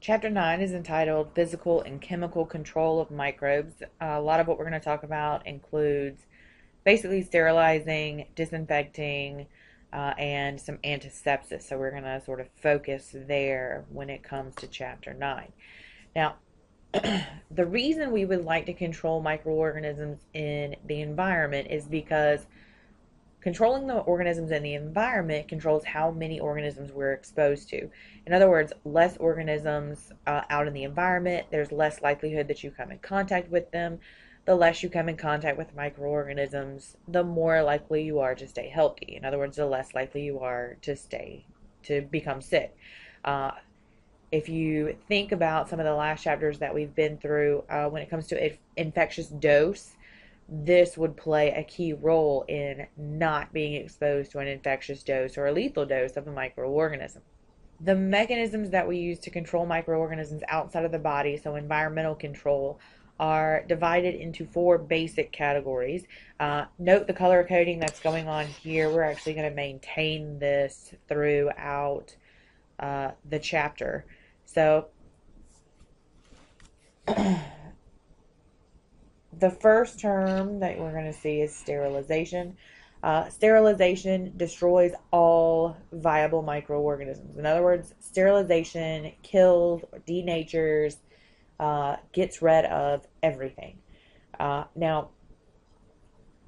Chapter 9 is entitled Physical and Chemical Control of Microbes. A lot of what we're going to talk about includes basically sterilizing, disinfecting, and some antisepsis. So we're going to sort of focus there when it comes to Chapter 9. Now, the reason we would like to control microorganisms in the environment is because controlling the organisms in the environment controls how many organisms we're exposed to. In other words, less organisms out in the environment, there's less likelihood that you come in contact with them. The less you come in contact with microorganisms, the more likely you are to stay healthy. In other words, the less likely you are to become sick. If you think about some of the last chapters that we've been through, when it comes to infectious dose, this would play a key role in not being exposed to an infectious dose or a lethal dose of a microorganism. The mechanisms that we use to control microorganisms outside of the body, so environmental control, are divided into 4 basic categories. Note the color coding that's going on here. We're actually going to maintain this throughout the chapter. So the first term that we're going to see is sterilization. Sterilization destroys all viable microorganisms. In other words, sterilization kills, denatures, gets rid of everything. Now,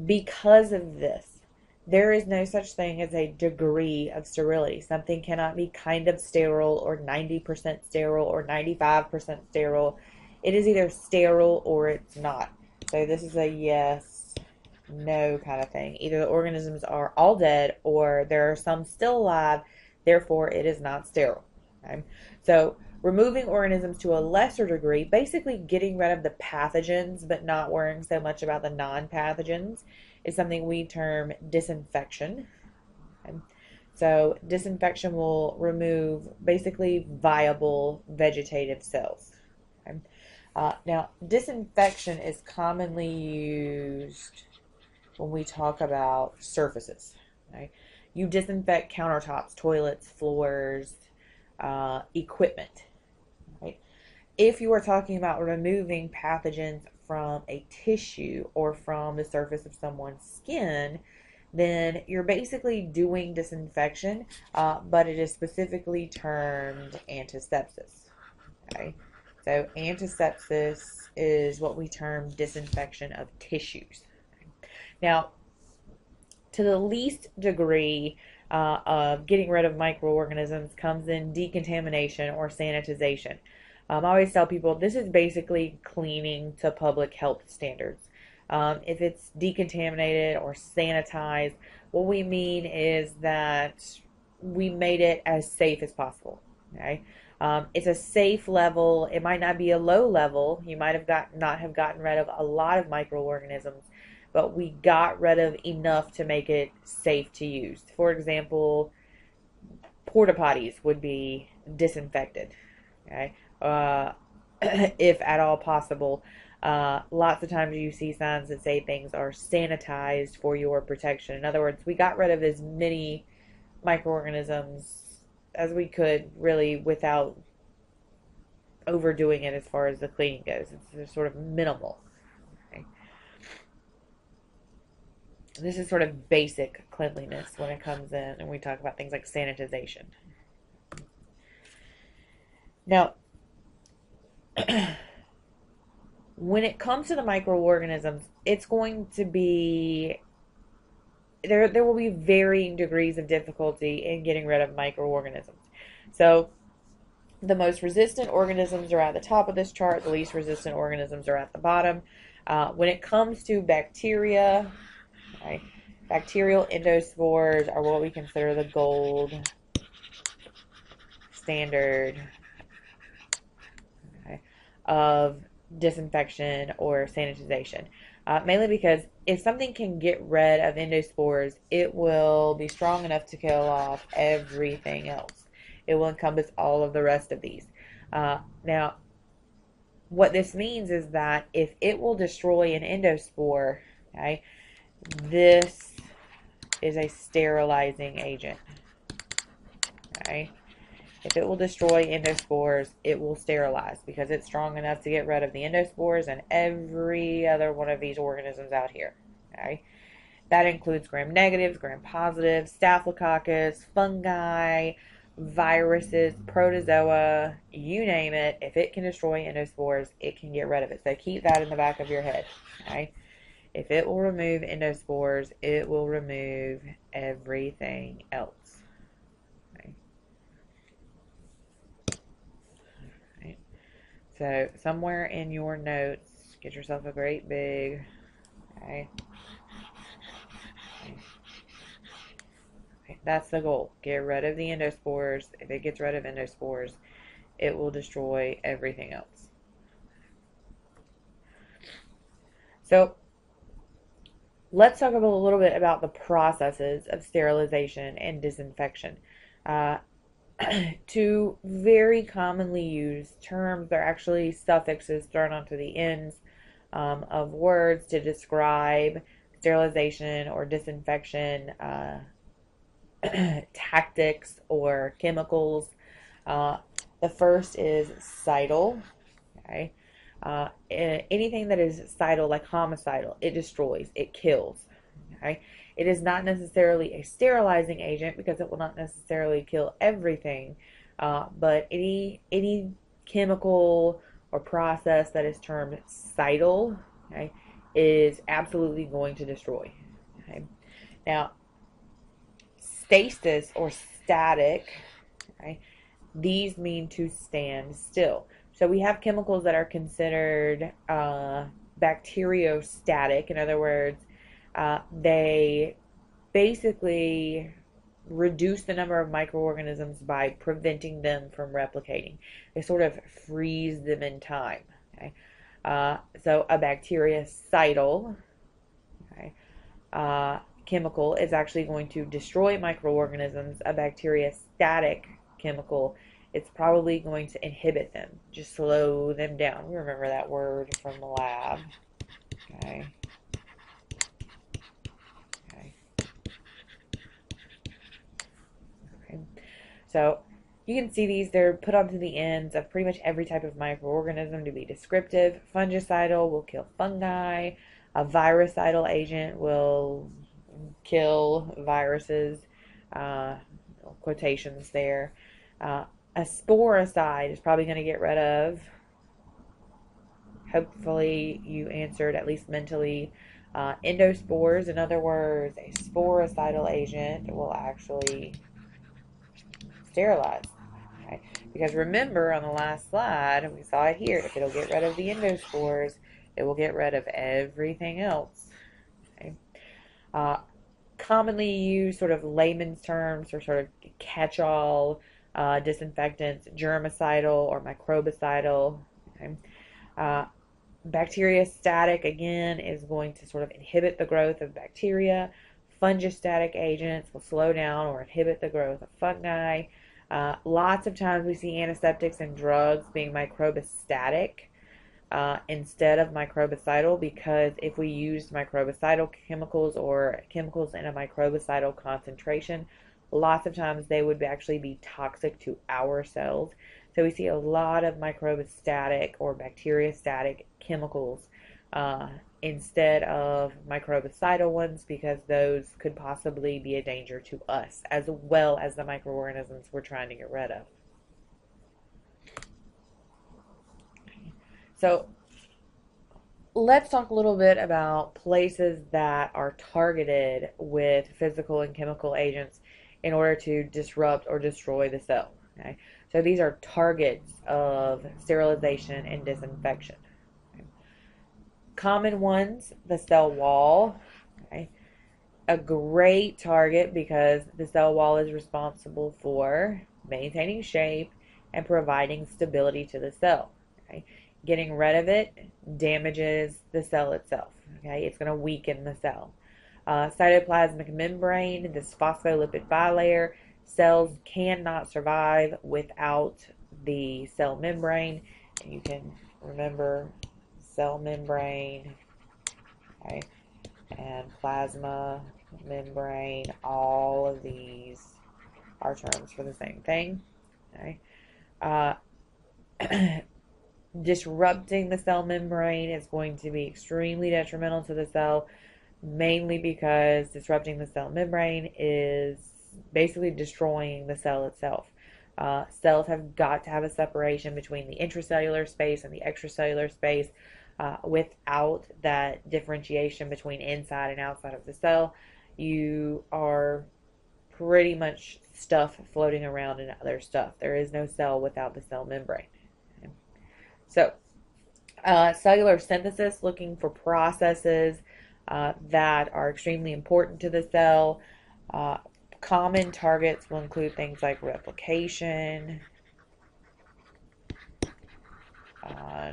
because of this, there is no such thing as a degree of sterility. Something cannot be kind of sterile or 90% sterile or 95% sterile. It is either sterile or it's not. So this is a yes, no kind of thing. Either the organisms are all dead or there are some still alive, therefore it is not sterile. Okay? So removing organisms to a lesser degree, basically getting rid of the pathogens but not worrying so much about the non-pathogens, is something we term disinfection. Okay? So disinfection will remove basically viable vegetative cells. Okay? Now, disinfection is commonly used when we talk about surfaces. Right? You disinfect countertops, toilets, floors, equipment. Right? If you are talking about removing pathogens from a tissue or from the surface of someone's skin, then you're basically doing disinfection, but it is specifically termed antisepsis. Okay? So antisepsis is what we term disinfection of tissues. Now, to the least degree of getting rid of microorganisms comes in decontamination or sanitization. I always tell people this is basically cleaning to public health standards. If it's decontaminated or sanitized, what we mean is that we made it as safe as possible. Okay? It's a safe level. It might not be a low level. You might have not have gotten rid of a lot of microorganisms, but we got rid of enough to make it safe to use. For example, porta potties would be disinfected, okay? If at all possible. Lots of times you see signs that say things are sanitized for your protection. In other words, we got rid of as many microorganisms as we could, really, without overdoing it as far as the cleaning goes. It's sort of minimal. Okay? This is sort of basic cleanliness when it comes in and we talk about things like sanitization. Now, when it comes to the microorganisms, it's going to be there will be varying degrees of difficulty in getting rid of microorganisms. So the most resistant organisms are at the top of this chart. The least resistant organisms are at the bottom. When it comes to bacteria, okay, bacterial endospores are what we consider the gold standard, okay, of disinfection or sanitization. Mainly because if something can get rid of endospores, it will be strong enough to kill off everything else. It will encompass all of the rest of these. Now, what this means is that if it will destroy an endospore, okay, this is a sterilizing agent. Okay? If it will destroy endospores, it will sterilize because it's strong enough to get rid of the endospores and every other one of these organisms out here. Okay? That includes gram-negatives, gram-positives, staphylococcus, fungi, viruses, protozoa, you name it. If it can destroy endospores, it can get rid of it. So keep that in the back of your head. Okay? If it will remove endospores, it will remove everything else. Okay? Right. So somewhere in your notes, get yourself a great big, okay? Okay, that's the goal. Get rid of the endospores. If it gets rid of endospores, it will destroy everything else. So let's talk a little bit about the processes of sterilization and disinfection. Uh, Two very commonly used terms. They're actually suffixes thrown onto the ends of words to describe sterilization or disinfection tactics or chemicals. Uh, the first is cidal. Okay. Anything that is cidal, like homicidal, it destroys, it kills. Okay. It is not necessarily a sterilizing agent because it will not necessarily kill everything, but any chemical or process that is termed cidal, okay, is absolutely going to destroy. Okay. Now, stasis or static, okay, these mean to stand still. So we have chemicals that are considered bacteriostatic. In other words, they basically reduce the number of microorganisms by preventing them from replicating. They sort of freeze them in time. Okay? So a bactericidal, okay, chemical is actually going to destroy microorganisms. A bacteriostatic chemical, it's probably going to inhibit them, just slow them down. We remember that word from the lab. Okay. Okay. Okay. So you can see these, they're put onto the ends of pretty much every type of microorganism to be descriptive. Fungicidal will kill fungi. A virucidal agent will kill viruses. Uh, Quotations there. A sporicide is probably going to get rid of. Hopefully you answered at least mentally. Endospores, in other words, a sporicidal agent will actually sterilize. Okay? Because remember on the last slide, we saw it here, if it'll get rid of the endospores, it will get rid of everything else. Okay? Commonly used sort of layman's terms or sort of catch-all disinfectants, germicidal or microbicidal. Okay? Bacteriostatic, again, is going to sort of inhibit the growth of bacteria. Fungistatic agents will slow down or inhibit the growth of fungi. Lots of times we see antiseptics and drugs being microbistatic instead of microbicidal, because if we use microbicidal chemicals or chemicals in a microbicidal concentration, lots of times they would actually be toxic to our cells. So we see a lot of microbistatic or bacteriostatic chemicals instead of microbicidal ones, because those could possibly be a danger to us as well as the microorganisms we're trying to get rid of. So let's talk a little bit about places that are targeted with physical and chemical agents in order to disrupt or destroy the cell. Okay? So these are targets of sterilization and disinfection. Okay? Common ones, the cell wall. Okay? A great target because the cell wall is responsible for maintaining shape and providing stability to the cell. Okay? Getting rid of it damages the cell itself. Okay, it's going to weaken the cell. Cytoplasmic membrane, this phospholipid bilayer, cells cannot survive without the cell membrane. And you can remember cell membrane, okay, and plasma membrane. All of these are terms for the same thing. Okay? Uh, disrupting the cell membrane is going to be extremely detrimental to the cell, mainly because disrupting the cell membrane is basically destroying the cell itself. Cells have got to have a separation between the intracellular space and the extracellular space. Without that differentiation between inside and outside of the cell, you are pretty much stuff floating around in other stuff. There is no cell without the cell membrane. So, cellular synthesis, looking for processes that are extremely important to the cell. Common targets will include things like replication,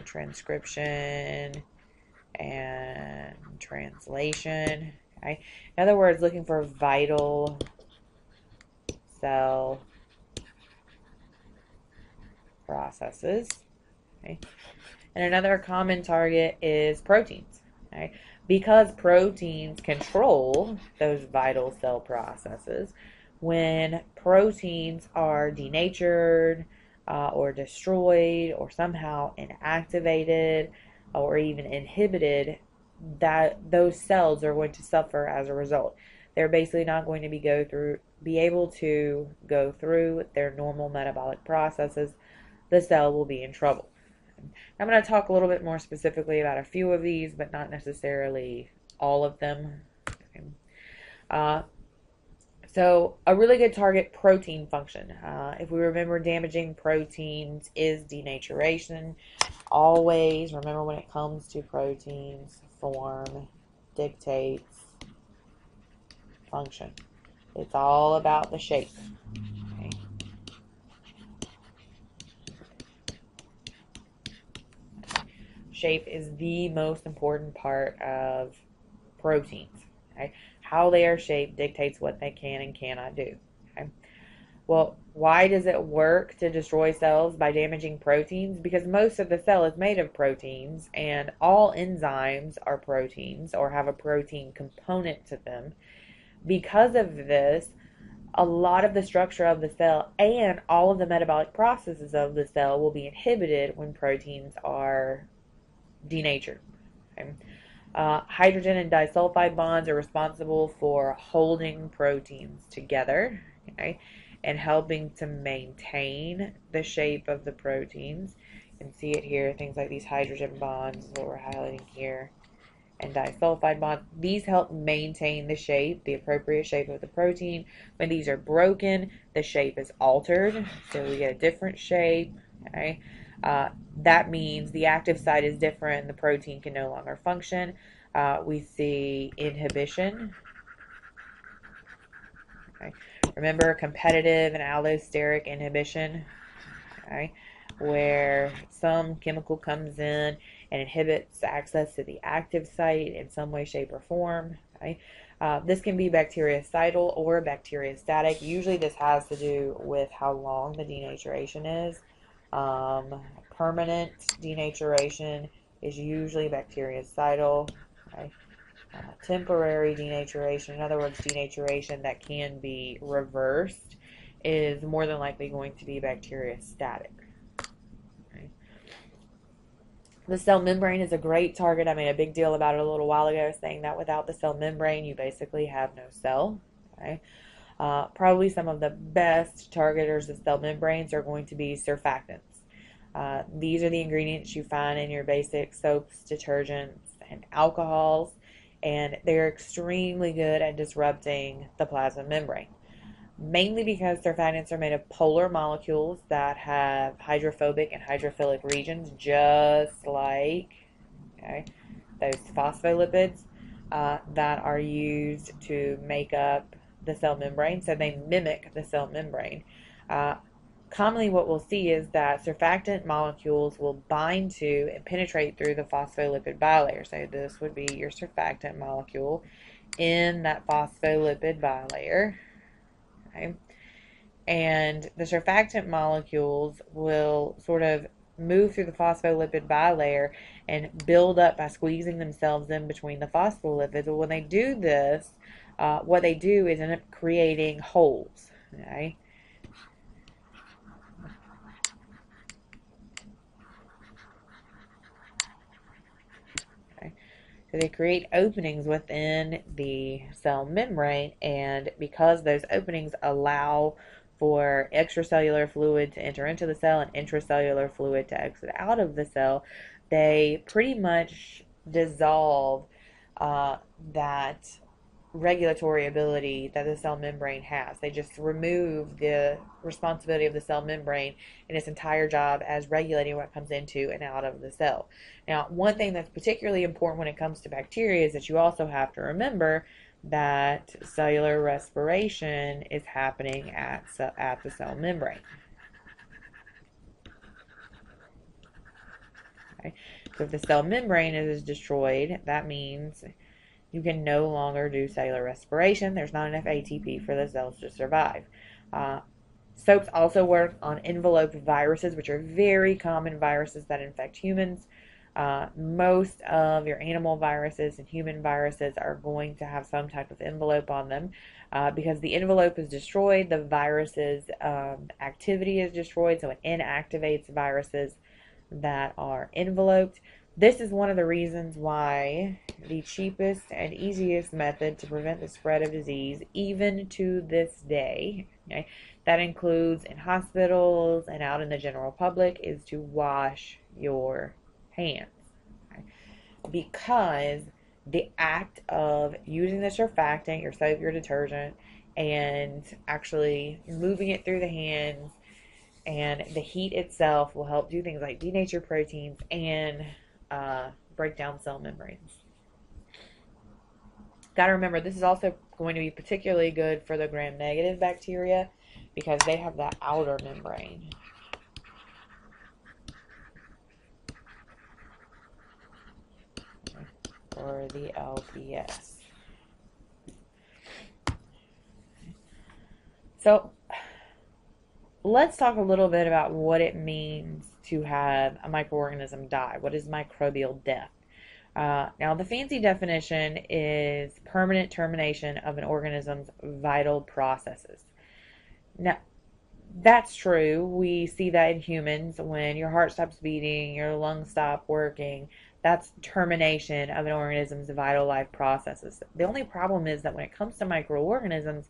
transcription, and translation. Okay? In other words, looking for vital cell processes. Okay? And another common target is proteins. Okay? Because proteins control those vital cell processes, when proteins are denatured or destroyed or somehow inactivated or even inhibited, that those cells are going to suffer as a result. They're basically not going to be able to go through their normal metabolic processes. The cell will be in trouble. I'm going to talk a little bit more specifically about a few of these, but not necessarily all of them. Okay. So a really good target, protein function. If we remember, damaging proteins is denaturation. Always remember, when it comes to proteins, form dictates function. It's all about the shape. Okay. Shape is the most important part of proteins. Okay? How they are shaped dictates what they can and cannot do. Okay? Well, why does it work to destroy cells by damaging proteins? Because most of the cell is made of proteins, and all enzymes are proteins or have a protein component to them. Because of this, a lot of the structure of the cell and all of the metabolic processes of the cell will be inhibited when proteins are denatured. Okay? Hydrogen and disulfide bonds are responsible for holding proteins together, okay, and helping to maintain the shape of the proteins. You can see it here, things like these hydrogen bonds that we're highlighting here, and disulfide bonds. These help maintain the shape, the appropriate shape of the protein. When these are broken, the shape is altered, so we get a different shape. Okay? That means the active site is different and the protein can no longer function. We see inhibition. Okay? Remember, competitive and allosteric inhibition, okay, where some chemical comes in and inhibits access to the active site in some way, shape, or form. Okay? This can be bactericidal or bacteriostatic. Usually this has to do with how long the denaturation is. Permanent denaturation is usually bactericidal. Okay? Temporary denaturation, in other words, denaturation that can be reversed, is more than likely going to be bacteriostatic. Okay? The cell membrane is a great target. I made a big deal about it a little while ago, saying that without the cell membrane, you basically have no cell. Okay? Probably some of the best targeters of cell membranes are going to be surfactants. These are the ingredients you find in your basic soaps, detergents, and alcohols, and they're extremely good at disrupting the plasma membrane. Mainly because surfactants are made of polar molecules that have hydrophobic and hydrophilic regions, just like, okay, those phospholipids that are used to make up the cell membrane. So they mimic the cell membrane. Commonly what we'll see is that surfactant molecules will bind to and penetrate through the phospholipid bilayer. So this would be your surfactant molecule in that phospholipid bilayer. Okay? And the surfactant molecules will sort of move through the phospholipid bilayer and build up by squeezing themselves in between the phospholipids. Well, when they do this, what they do is end up creating holes. Okay? So they create openings within the cell membrane, and because those openings allow for extracellular fluid to enter into the cell and intracellular fluid to exit out of the cell, they pretty much dissolve that regulatory ability that the cell membrane has. They just remove the responsibility of the cell membrane in its entire job as regulating what comes into and out of the cell. Now, one thing that's particularly important when it comes to bacteria is that you also have to remember that cellular respiration is happening at the cell membrane. Okay? So if the cell membrane is destroyed, that means you can no longer do cellular respiration. There's not enough ATP for the cells to survive. Soaps also work on enveloped viruses, which are very common viruses that infect humans. Most of your animal viruses and human viruses are going to have some type of envelope on them. Because the envelope is destroyed, the virus's activity is destroyed, so it inactivates viruses that are enveloped. This is one of the reasons why the cheapest and easiest method to prevent the spread of disease, even to this day, okay, that includes in hospitals and out in the general public, is to wash your hands. Okay? Because the act of using the surfactant, your soap, your detergent, and actually moving it through the hands and the heat itself will help do things like denature proteins and break down cell membranes. Got to remember, this is also going to be particularly good for the gram-negative bacteria because they have that outer membrane. Or the LPS. So let's talk a little bit about what it means to have a microorganism die. What is microbial death? Now, the fancy definition is permanent termination of an organism's vital processes. Now, that's true. We see that in humans when your heart stops beating, your lungs stop working. That's termination of an organism's vital life processes. The only problem is that when it comes to microorganisms,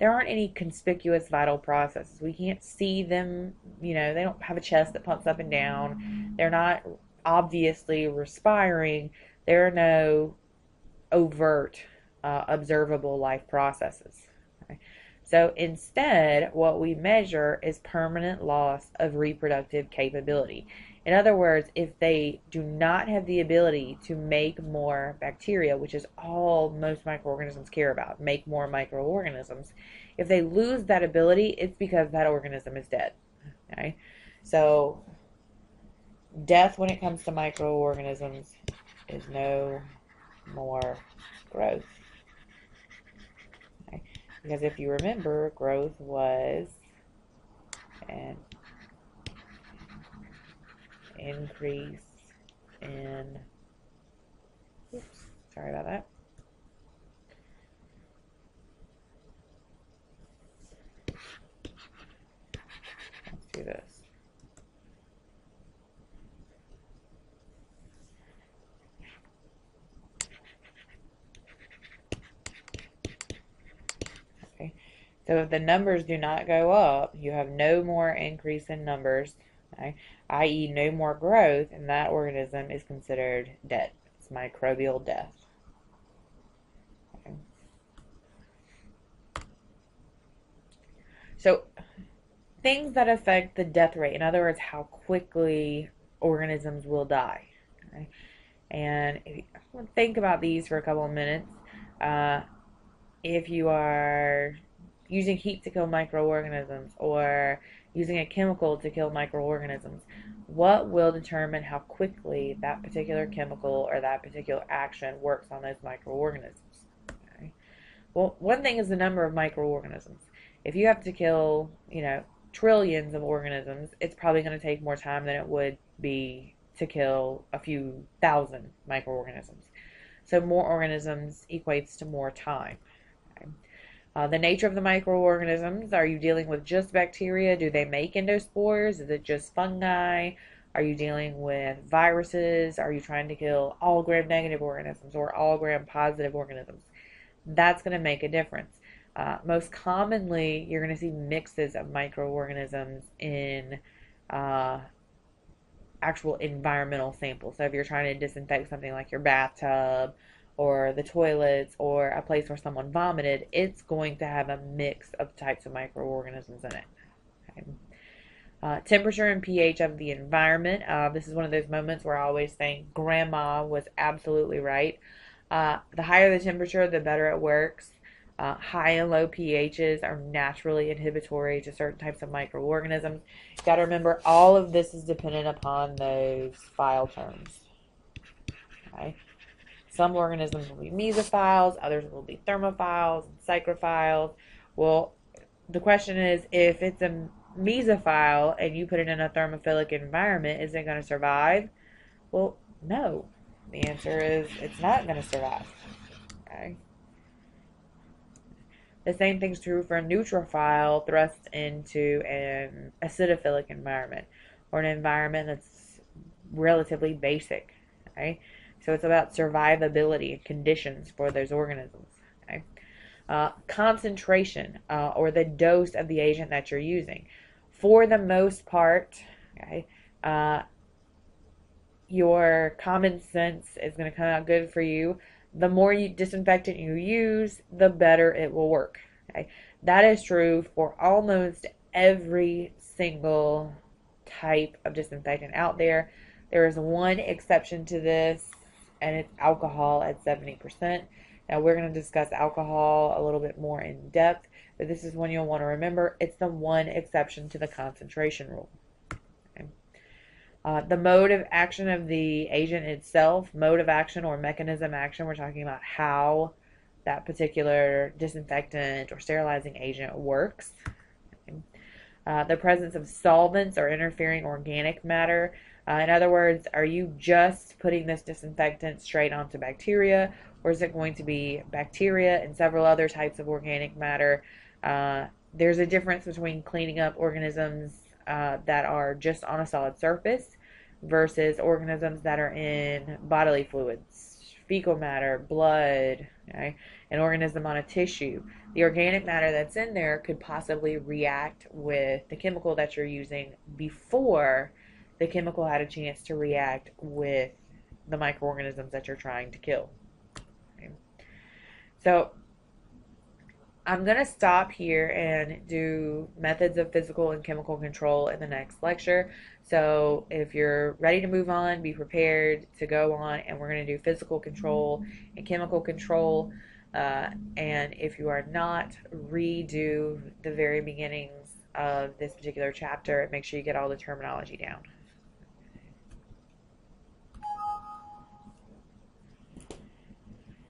there aren't any conspicuous vital processes. We can't see them, they don't have a chest that pumps up and down. They're not obviously respiring. There are no overt, observable life processes. Okay? So instead, what we measure is permanent loss of reproductive capability. In other words, if they do not have the ability to make more bacteria, which is all most microorganisms care about, make more microorganisms, if they lose that ability, it's because that organism is dead. Okay? So death when it comes to microorganisms is no more growth. Okay? Because if you remember, growth was an increase in, oops, sorry about that. Let's do this. Okay. So if the numbers do not go up, you have no more increase in numbers, okay, i.e. no more growth, and that organism is considered dead. It's microbial death. Okay. So things that affect the death rate, in other words, how quickly organisms will die. Okay? And if you think about these for a couple of minutes, if you are using heat to kill microorganisms or using a chemical to kill microorganisms, what will determine how quickly that particular chemical or that particular action works on those microorganisms? Okay? Well, one thing is the number of microorganisms. If you have to kill, trillions of organisms, it's probably going to take more time than it would be to kill a few thousand microorganisms. So more organisms equates to more time. Okay? The nature of the microorganisms, are you dealing with just bacteria? Do they make endospores? Is it just fungi? Are you dealing with viruses? Are you trying to kill all gram-negative organisms or all gram-positive organisms? That's going to make a difference. Most commonly, you're going to see mixes of microorganisms in uh, actual environmental samples. So if you're trying to disinfect something like your bathtub or the toilets or a place where someone vomited, it's going to have a mix of types of microorganisms in it. Okay. Temperature and pH of the environment. This is one of those moments where I always think grandma was absolutely right. The higher the temperature, the better it works. High and low pHs are naturally inhibitory to certain types of microorganisms. You've got to remember all of this is dependent upon those file terms. Okay? Some organisms will be mesophiles, others will be thermophiles, and psychrophiles. Well, the question is, if it's a mesophile and you put it in a thermophilic environment, is it going to survive? Well, no. The answer is it's not going to survive. Okay. The same thing's true for a neutrophile thrust into an acidophilic environment or an environment that's relatively basic. Okay? So it's about survivability and conditions for those organisms. Okay? Concentration or the dose of the agent that you're using. For the most part, okay, your common sense is going to come out good for you. The more disinfectant you use, the better it will work. Okay? That is true for almost every single type of disinfectant out there. There is one exception to this, and it's alcohol at 70%. Now, we're going to discuss alcohol a little bit more in depth, but this is one you'll want to remember. It's the one exception to the concentration rule. Okay? The mode of action of the agent itself, mode of action or mechanism action, we're talking about how that particular disinfectant or sterilizing agent works. The presence of solvents or interfering organic matter. In other words, are you just putting this disinfectant straight onto bacteria, or is it going to be bacteria and several other types of organic matter? There's a difference between cleaning up organisms that are just on a solid surface versus organisms that are in bodily fluids, fecal matter, blood, okay? An organism on a tissue. The organic matter that's in there could possibly react with the chemical that you're using before the chemical had a chance to react with the microorganisms that you're trying to kill. Okay? So I'm going to stop here and do methods of physical and chemical control in the next lecture. So if you're ready to move on, be prepared to go on, and we're going to do physical control and chemical control. And if you are not, redo the very beginnings of this particular chapter. Make sure you get all the terminology down.